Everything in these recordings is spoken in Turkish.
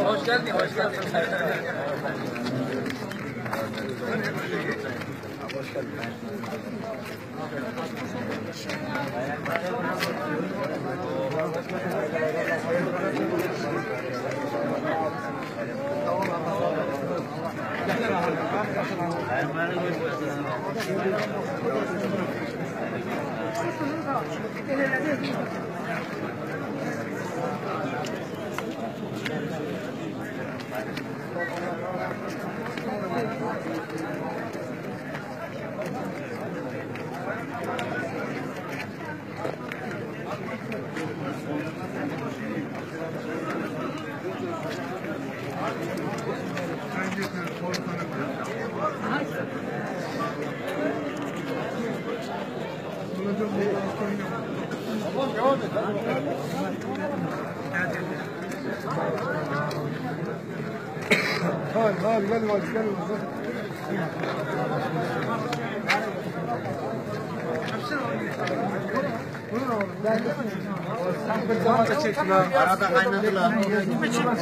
Hoş geldin, hoş geldin. Hoş geldin.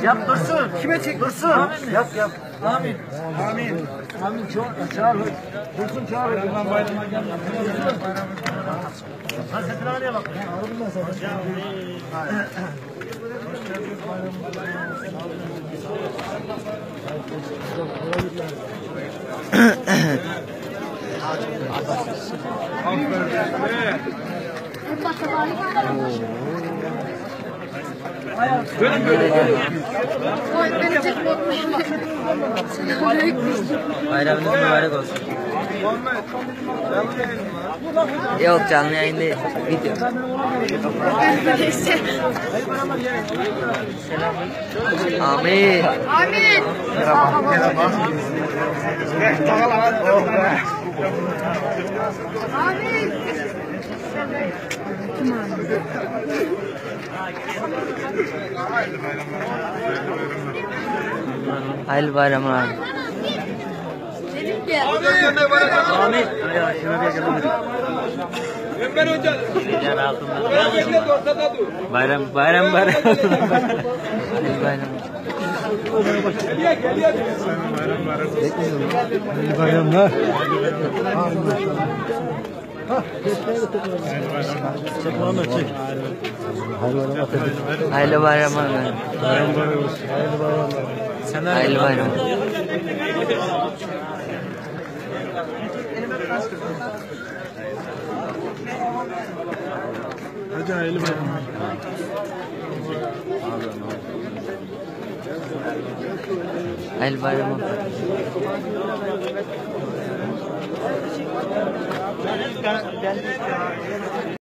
Yap dursun. Kime çek? Dursun. Yap. Amin. Amin. Amin. Çağır. Dursun çağır. Ben bayrama gelmem. Hasretine araya bak. Bayramınız mübarek olsun. Yok, canlı yayın değil, video. Amin. Amin. Amin. Hayırlı bayramlar. Amin. Ben hocam. Bayram. Hayırlı bayram. Hayırlı bayramlar. Çek Muhammed çek. Hayırlı bayramlar. Hayırlı bayram. Hadi hayırlı bayramlar. Hayırlı bayram.